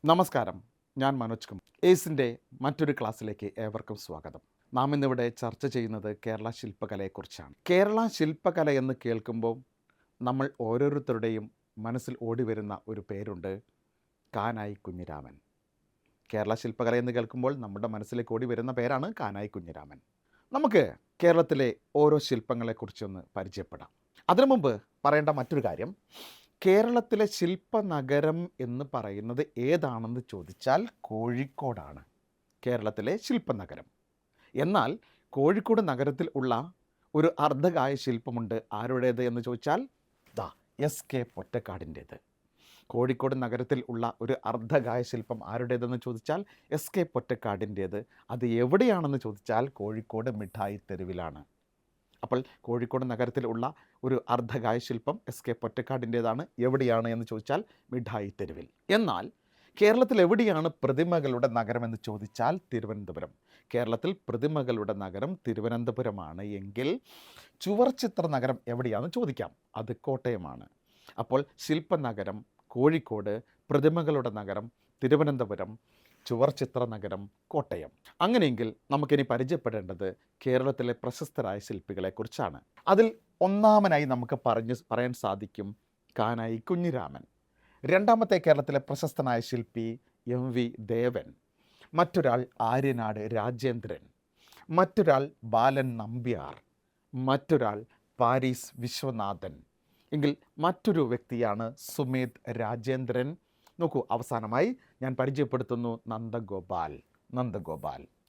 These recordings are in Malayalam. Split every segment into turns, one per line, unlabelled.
നമസ്കാരം, ഞാൻ മനോജ് കുമാർ. ഏസിൻ്റെ മറ്റൊരു ക്ലാസ്സിലേക്ക് ഏവർക്കും സ്വാഗതം. നാം ഇന്നിവിടെ ചർച്ച ചെയ്യുന്നത് കേരള ശില്പകലയെക്കുറിച്ചാണ്. കേരള ശില്പകല എന്ന് കേൾക്കുമ്പോൾ നമ്മൾ ഓരോരുത്തരുടെയും മനസ്സിൽ ഓടിവരുന്ന ഒരു പേരുണ്ട്, കാനായി കുഞ്ഞിരാമൻ. കേരള ശില്പകല എന്ന് കേൾക്കുമ്പോൾ നമ്മുടെ മനസ്സിലേക്ക് ഓടി വരുന്ന പേരാണ് കാനായി കുഞ്ഞിരാമൻ. നമുക്ക് കേരളത്തിലെ ഓരോ ശില്പങ്ങളെക്കുറിച്ചൊന്ന് പരിചയപ്പെടാം. അതിനു മുമ്പ് പറയേണ്ട മറ്റൊരു കാര്യം, കേരളത്തിലെ ശില്പനഗരം എന്ന് പറയുന്നത് ഏതാണെന്ന് ചോദിച്ചാൽ കോഴിക്കോടാണ് കേരളത്തിലെ ശില്പനഗരം. എന്നാൽ കോഴിക്കോട് നഗരത്തിൽ ഉള്ള ഒരു അർദ്ധകായ ശില്പമുണ്ട്. ആരുടേത് എന്ന് ചോദിച്ചാൽ എസ്.കെ. പൊറ്റക്കാടിൻ്റേത്. കോഴിക്കോട് നഗരത്തിൽ ഉള്ള ഒരു അർദ്ധകായ ശില്പം ആരുടേതെന്ന് ചോദിച്ചാൽ എസ്.കെ. പൊറ്റക്കാടിൻ്റേത്. അത് എവിടെയാണെന്ന് ചോദിച്ചാൽ കോഴിക്കോട് മിഠായി തെരുവിലാണ്. അപ്പോൾ കോഴിക്കോട് നഗരത്തിൽ ഉള്ള ഒരു അർദ്ധകായ ശില്പം എസ്.കെ. പൊറ്റക്കാടിൻ്റേതാണ്. എവിടെയാണ് എന്ന് ചോദിച്ചാൽ മിഠായി തെരുവിൽ. എന്നാൽ കേരളത്തിൽ എവിടെയാണ് പ്രതിമകളുടെ നഗരം എന്ന് ചോദിച്ചാൽ തിരുവനന്തപുരം. കേരളത്തിൽ പ്രതിമകളുടെ നഗരം തിരുവനന്തപുരമാണ് എങ്കിൽ ചുവർച്ചിത്ര നഗരം എവിടെയാണെന്ന് ചോദിക്കാം, അത് കോട്ടയമാണ്. അപ്പോൾ ശില്പനഗരം കോഴിക്കോട്, പ്രതിമകളുടെ നഗരം തിരുവനന്തപുരം, ചുവർച്ചിത്ര നഗരം കോട്ടയം. അങ്ങനെയെങ്കിൽ നമുക്കിനി പരിചയപ്പെടേണ്ടത് കേരളത്തിലെ പ്രശസ്തരായ ശില്പികളെക്കുറിച്ചാണ്. അതിൽ ഒന്നാമനായി നമുക്ക് പറയാൻ സാധിക്കും കാനായി കുഞ്ഞിരാമൻ. രണ്ടാമത്തെ കേരളത്തിലെ പ്രശസ്തനായ ശില്പി എം.വി. ദേവൻ. മറ്റൊരാൾ ആര്യനാട് രാജേന്ദ്രൻ. മറ്റൊരാൾ ബാലൻ നമ്പ്യാർ. മറ്റൊരാൾ പാരീസ് വിശ്വനാഥൻ. എങ്കിൽ മറ്റൊരു വ്യക്തിയാണ് സുമേധ് രാജേന്ദ്രൻ. നോക്കൂ, അവസാനമായി ഞാൻ പരിചയപ്പെടുത്തുന്നു നന്ദഗോപാൽ.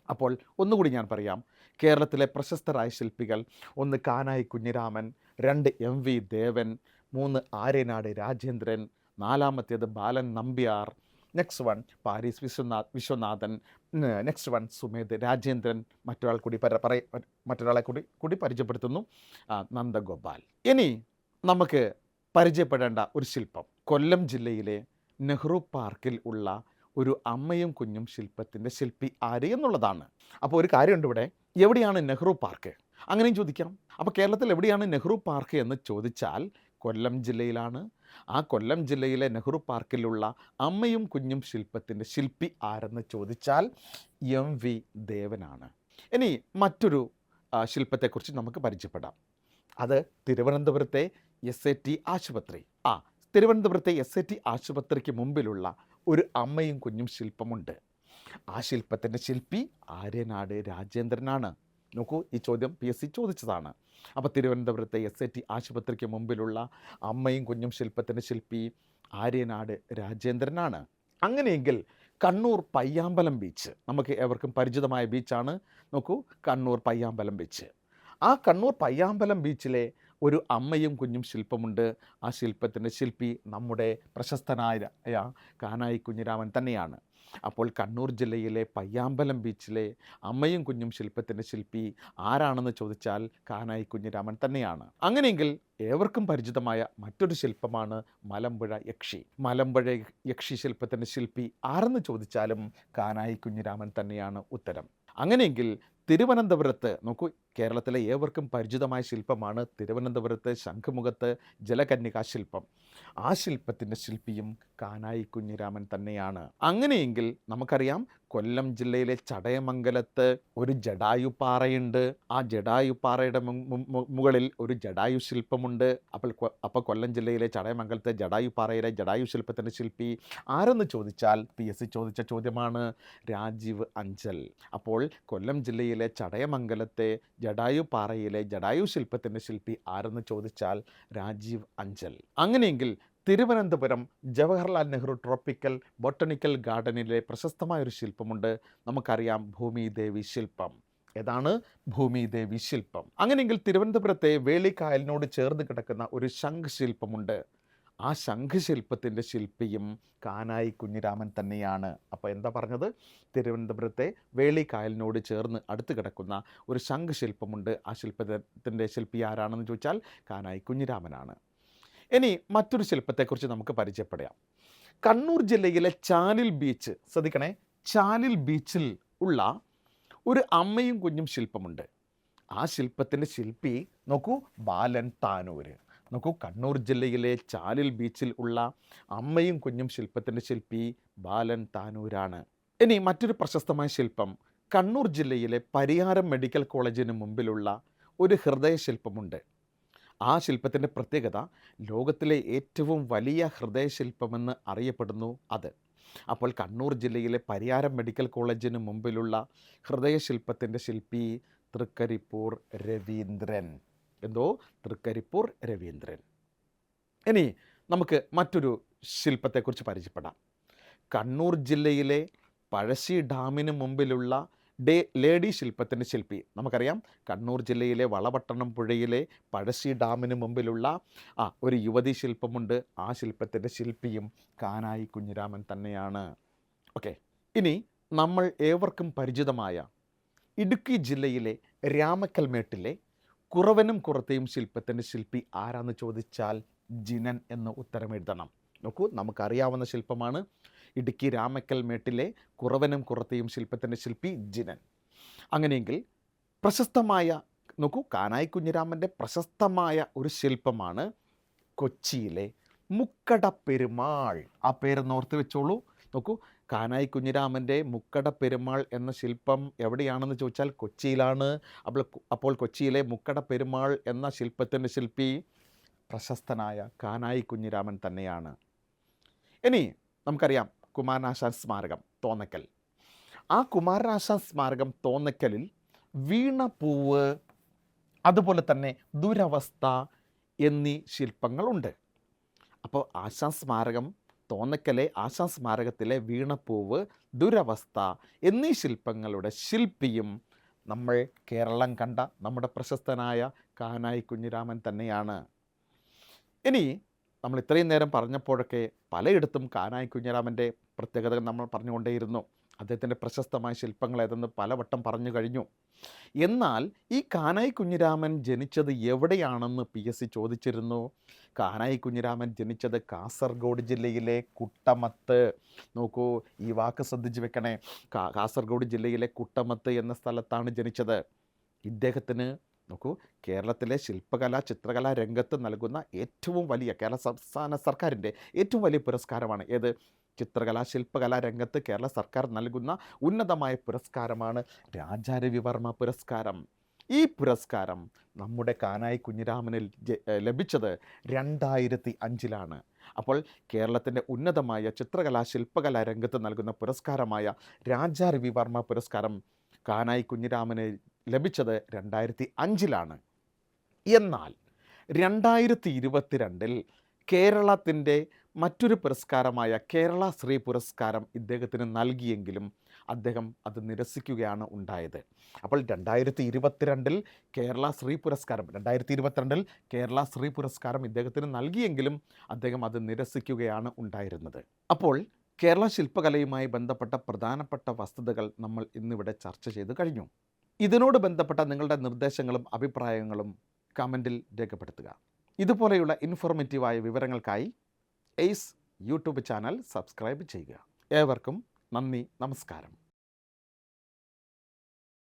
അപ്പോൾ ഒന്നുകൂടി ഞാൻ പറയാം, കേരളത്തിലെ പ്രശസ്തരായ ശില്പികൾ: 1 Kanayi Kunhiraman, 2 MV. Devan, 3 Aryanad Rajendran, 4 Balan Nambiar, next one Paris Viswanathan, next one Sumedh Rajendran. മറ്റൊരാളെ കൂടി പരിചയപ്പെടുത്തുന്നു, നന്ദഗോപാൽ. ഇനി നമുക്ക് പരിചയപ്പെടേണ്ട ഒരു ശില്പം കൊല്ലം ജില്ലയിലെ നെഹ്റു പാർക്കിൽ ഉള്ള ഒരു അമ്മയും കുഞ്ഞും ശില്പത്തിൻ്റെ ശില്പി ആര് എന്നുള്ളതാണ്. അപ്പോൾ ഒരു കാര്യമുണ്ട് ഇവിടെ, എവിടെയാണ് നെഹ്റു പാർക്ക് അങ്ങനെയും ചോദിക്കാം. അപ്പോൾ കേരളത്തിൽ എവിടെയാണ് നെഹ്റു പാർക്ക് എന്ന് ചോദിച്ചാൽ കൊല്ലം ജില്ലയിലാണ്. ആ കൊല്ലം ജില്ലയിലെ നെഹ്റു പാർക്കിലുള്ള അമ്മയും കുഞ്ഞും ശില്പത്തിൻ്റെ ശില്പി ആരെന്ന് ചോദിച്ചാൽ എം.വി. ദേവനാണ്. ഇനി മറ്റൊരു ശില്പത്തെക്കുറിച്ച് നമുക്ക് പരിചയപ്പെടാം. അത് തിരുവനന്തപുരത്തെ എസ്.എ.ടി. ആശുപത്രി. തിരുവനന്തപുരത്തെ എസ്.എ.ടി. ആശുപത്രിക്ക് മുമ്പിലുള്ള ഒരു അമ്മയും കുഞ്ഞും ശില്പമുണ്ട്. ആ ശില്പത്തിൻ്റെ ശില്പി ആര്യനാട് രാജേന്ദ്രനാണ്. നോക്കൂ, ഈ ചോദ്യം PSC ചോദിച്ചതാണ്. അപ്പോൾ തിരുവനന്തപുരത്തെ എസ്.എ.ടി. ആശുപത്രിക്ക് മുമ്പിലുള്ള അമ്മയും കുഞ്ഞും ശില്പത്തിൻ്റെ ശില്പി ആര്യനാട് രാജേന്ദ്രനാണ്. അങ്ങനെയെങ്കിൽ കണ്ണൂർ പയ്യാമ്പലം ബീച്ച് നമുക്ക് ഏവർക്കും പരിചിതമായ ബീച്ചാണ്. നോക്കൂ, കണ്ണൂർ പയ്യാമ്പലം ബീച്ച്. ആ കണ്ണൂർ പയ്യാമ്പലം ബീച്ചിലെ ഒരു അമ്മയും കുഞ്ഞും ശില്പമുണ്ട്. ആ ശില്പത്തിൻ്റെ ശില്പി നമ്മുടെ പ്രശസ്തനായ കാനായി കുഞ്ഞിരാമൻ തന്നെയാണ്. അപ്പോൾ കണ്ണൂർ ജില്ലയിലെ പയ്യാമ്പലം ബീച്ചിലെ അമ്മയും കുഞ്ഞും ശില്പത്തിൻ്റെ ശില്പി ആരാണെന്ന് ചോദിച്ചാൽ കാനായി കുഞ്ഞിരാമൻ തന്നെയാണ്. അങ്ങനെയെങ്കിൽ ഏവർക്കും പരിചിതമായ മറ്റൊരു ശില്പമാണ് മലമ്പുഴ യക്ഷി. മലമ്പുഴ യക്ഷി ശില്പത്തിൻ്റെ ശില്പി ആരെന്ന് ചോദിച്ചാലും കാനായി കുഞ്ഞിരാമൻ തന്നെയാണ് ഉത്തരം. അങ്ങനെയെങ്കിൽ തിരുവനന്തപുരത്ത് നോക്കൂ, കേരളത്തിലെ ഏവർക്കും പരിചിതമായ ശില്പമാണ് തിരുവനന്തപുരത്ത് ശംഖുമുഖത്ത് ജലകന്യകാ ശില്പം. ആ ശില്പത്തിൻ്റെ ശില്പിയും കാനായി കുഞ്ഞിരാമൻ തന്നെയാണ്. അങ്ങനെയെങ്കിൽ നമുക്കറിയാം, കൊല്ലം ജില്ലയിലെ ചടയമംഗലത്ത് ഒരു ജടായുപ്പാറയുണ്ട്. ആ ജടായുപ്പാറയുടെ മുകളിൽ ഒരു ജടായു ശില്പമുണ്ട്. അപ്പോൾ കൊല്ലം ജില്ലയിലെ ചടയമംഗലത്തെ ജടായുപ്പാറയിലെ ജടായു ശില്പത്തിൻ്റെ ശില്പി ആരെന്ന് ചോദിച്ചാൽ PSC ചോദിച്ച ചോദ്യമാണ്, രാജീവ് അഞ്ചൽ. അപ്പോൾ കൊല്ലം ജില്ലയിലെ ചടയമംഗലത്തെ ജടായുപ്പാറയിലെ ജടായു ശില്പത്തിൻ്റെ ശില്പി ആരെന്ന് ചോദിച്ചാൽ രാജീവ് അഞ്ചൽ. അങ്ങനെയെങ്കിൽ തിരുവനന്തപുരം ജവഹർലാൽ നെഹ്റു ട്രോപ്പിക്കൽ ബൊട്ടണിക്കൽ ഗാർഡനിലെ പ്രശസ്തമായൊരു ശില്പമുണ്ട്. നമുക്കറിയാം, ഭൂമിദേവി ശില്പം. ഏതാണ്? ഭൂമിദേവി ശില്പം. അങ്ങനെയെങ്കിൽ തിരുവനന്തപുരത്തെ വേളിക്കായലിനോട് ചേർന്ന് കിടക്കുന്ന ഒരു ശംഖുശില്പമുണ്ട്. ആ ശംഖുശില്പത്തിൻ്റെ ശില്പിയും കാനായി കുഞ്ഞിരാമൻ തന്നെയാണ്. അപ്പോൾ എന്താ പറഞ്ഞത്? തിരുവനന്തപുരത്തെ വേളിക്കായലിനോട് ചേർന്ന് അടുത്ത് കിടക്കുന്ന ഒരു ശംഖുശില്പമുണ്ട്. ആ ശില്പത്തിൻ്റെ ശില്പി ആരാണെന്ന് ചോദിച്ചാൽ കാനായി കുഞ്ഞിരാമനാണ്. ഇനി മറ്റൊരു ശില്പത്തെക്കുറിച്ച് നമുക്ക് പരിചയപ്പെടാം. കണ്ണൂർ ജില്ലയിലെ ചാലിൽ ബീച്ച്. ശ്രദ്ധിക്കണേ, ചാലിൽ ബീച്ചിൽ ഉള്ള ഒരു അമ്മയും കുഞ്ഞും ശില്പമുണ്ട്. ആ ശില്പത്തിൻ്റെ ശില്പി നോക്കൂ, ബാലൻ താനൂര്. നോക്കൂ, കണ്ണൂർ ജില്ലയിലെ ചാലിൽ ബീച്ചിൽ ഉള്ള അമ്മയും കുഞ്ഞും ശില്പത്തിൻ്റെ ശില്പി ബാലൻ താനൂരാണ്. ഇനി മറ്റൊരു പ്രശസ്തമായ ശില്പം കണ്ണൂർ ജില്ലയിലെ പരിയാരം മെഡിക്കൽ കോളേജിന് മുമ്പിലുള്ള ഒരു ഹൃദയശില്പമുണ്ട്. ആ ശില്പത്തിൻ്റെ പ്രത്യേകത ലോകത്തിലെ ഏറ്റവും വലിയ ഹൃദയശില്പമെന്ന് അറിയപ്പെടുന്നു അത്. അപ്പോൾ കണ്ണൂർ ജില്ലയിലെ പരിയാരം മെഡിക്കൽ കോളേജിന് മുമ്പിലുള്ള ഹൃദയശില്പത്തിൻ്റെ ശില്പി തൃക്കരിപ്പൂർ രവീന്ദ്രൻ. തൃക്കരിപ്പൂർ രവീന്ദ്രൻ. ഇനി നമുക്ക് മറ്റൊരു ശില്പത്തെക്കുറിച്ച് പരിചയപ്പെടാം. കണ്ണൂർ ജില്ലയിലെ പഴശ്ശി ഡാമിന് മുമ്പിലുള്ള ലേഡി ശില്പത്തിൻ്റെ ശില്പി. നമുക്കറിയാം, കണ്ണൂർ ജില്ലയിലെ വളപട്ടണം പുഴയിലെ പഴശ്ശി ഡാമിന് മുമ്പിലുള്ള ഒരു യുവതി ശില്പമുണ്ട്. ആ ശില്പത്തിൻ്റെ ശില്പിയും കാനായി കുഞ്ഞിരാമൻ തന്നെയാണ്. ഓക്കെ, ഇനി നമ്മൾ ഏവർക്കും പരിചിതമായ ഇടുക്കി ജില്ലയിലെ രാമക്കൽമേട്ടിലെ കുറവനും കുറത്തയും ശില്പത്തിൻ്റെ ശില്പി ആരാന്ന് ചോദിച്ചാൽ ജിനൻ എന്ന് ഉത്തരം എഴുതണം. നോക്കൂ, നമുക്കറിയാവുന്ന ശില്പമാണ്. ഇടുക്കി രാമക്കൽമേട്ടിലെ കുറവനും കുറത്തയും ശില്പത്തിൻ്റെ ശില്പി ജിനൻ. അങ്ങനെയെങ്കിൽ പ്രശസ്തമായ, നോക്കൂ, കാനായി കുഞ്ഞിരാമൻ്റെ പ്രശസ്തമായ ഒരു ശില്പമാണ് കൊച്ചിയിലെ മുക്കട പെരുമാൾ. ആ പേരൊന്ന് ഓർത്ത് വെച്ചോളൂ. നോക്കൂ, കാനായി കുഞ്ഞിരാമൻ്റെ മുക്കട പെരുമാൾ എന്ന ശില്പം എവിടെയാണെന്ന് ചോദിച്ചാൽ കൊച്ചിയിലാണ്. അപ്പോൾ കൊച്ചിയിലെ മുക്കട പെരുമാൾ എന്ന ശില്പത്തിൻ്റെ ശില്പി പ്രശസ്തനായ കാനായി കുഞ്ഞിരാമൻ തന്നെയാണ്. ഇനി നമുക്കറിയാം കുമാരനാശാൻ സ്മാരകം തോന്നക്കൽ. ആ കുമാരനാശാൻ സ്മാരകം തോന്നക്കലിൽ വീണപ്പൂവ്, അതുപോലെ തന്നെ ദുരവസ്ഥ എന്നീ ശില്പങ്ങളുണ്ട്. അപ്പോൾ ആശാൻ സ്മാരകം തോന്നക്കലെ ആശാൻ സ്മാരകത്തിലെ വീണപ്പൂവ്, ദുരവസ്ഥ എന്നീ ശില്പങ്ങളുടെ ശില്പിയും നമ്മൾ കേരളം കണ്ട നമ്മുടെ പ്രശസ്തനായ കാനായി കുഞ്ഞിരാമൻ തന്നെയാണ്. ഇനി നമ്മൾ ഇത്രയും നേരം പറഞ്ഞപ്പോഴൊക്കെ പലയിടത്തും കാനായി കുഞ്ഞിരാമൻ്റെ പ്രത്യേകതകൾ നമ്മൾ പറഞ്ഞുകൊണ്ടേയിരുന്നു. അദ്ദേഹത്തിൻ്റെ പ്രശസ്തമായ ശില്പങ്ങൾ ഏതെന്ന് പലവട്ടം പറഞ്ഞു കഴിഞ്ഞു. എന്നാൽ ഈ കാനായി കുഞ്ഞിരാമൻ ജനിച്ചത് എവിടെയാണെന്ന് PSC ചോദിച്ചിരുന്നു. കാനായി കുഞ്ഞിരാമൻ ജനിച്ചത് കാസർഗോഡ് ജില്ലയിലെ കുട്ടമത്ത്. നോക്കൂ, ഈ വാക്ക് ശ്രദ്ധിച്ച് വെക്കണേ. കാസർഗോഡ് ജില്ലയിലെ കുട്ടമത്ത് എന്ന സ്ഥലത്താണ് ജനിച്ചത്. ഇദ്ദേഹത്തിന് നോക്കൂ, കേരളത്തിലെ ശില്പകല ചിത്രകലാ രംഗത്ത് നൽകുന്ന ഏറ്റവും വലിയ, കേരള സംസ്ഥാന സർക്കാരിൻ്റെ ഏറ്റവും വലിയ പുരസ്കാരമാണ് ഏത്? ചിത്രകലാ ശില്പകലാ രംഗത്ത് കേരള സർക്കാർ നൽകുന്ന ഉന്നതമായ പുരസ്കാരമാണ് രാജാരവിവർമ്മ പുരസ്കാരം. ഈ പുരസ്കാരം നമ്മുടെ കാനായി കുഞ്ഞിരാമന് ലഭിച്ചത് 2005 അപ്പോൾ കേരളത്തിൻ്റെ ഉന്നതമായ ചിത്രകലാ ശില്പകലാ രംഗത്ത് നൽകുന്ന പുരസ്കാരമായ രാജാരവിവർമ്മ പുരസ്കാരം കാനായി കുഞ്ഞിരാമന് ലഭിച്ചത് 2005 എന്നാൽ 2022 കേരളത്തിൻ്റെ മറ്റൊരു പുരസ്കാരമായ കേരള ശ്രീ പുരസ്കാരം ഇദ്ദേഹത്തിന് നൽകിയെങ്കിലും അദ്ദേഹം അത് നിരസിക്കുകയാണ് ഉണ്ടായത്. അപ്പോൾ 2022 കേരള ശ്രീ പുരസ്കാരം 2022 കേരള ശ്രീ പുരസ്കാരം ഇദ്ദേഹത്തിന് നൽകിയെങ്കിലും അദ്ദേഹം അത് നിരസിക്കുകയാണ് ഉണ്ടായിരുന്നത്. അപ്പോൾ കേരള ശില്പകലയുമായി ബന്ധപ്പെട്ട പ്രധാനപ്പെട്ട വസ്തുതകൾ നമ്മൾ ഇന്നിവിടെ ചർച്ച ചെയ്ത് കഴിഞ്ഞു. ഇതിനോട് ബന്ധപ്പെട്ട നിങ്ങളുടെ നിർദ്ദേശങ്ങളും അഭിപ്രായങ്ങളും കമൻറ്റിൽ രേഖപ്പെടുത്തുക. ഇതുപോലെയുള്ള ഇൻഫോർമേറ്റീവായ വിവരങ്ങൾക്കായി എയ്സ് യൂട്യൂബ് ചാനൽ സബ്സ്ക്രൈബ് ചെയ്യുക. ഏവർക്കും നന്ദി, നമസ്കാരം.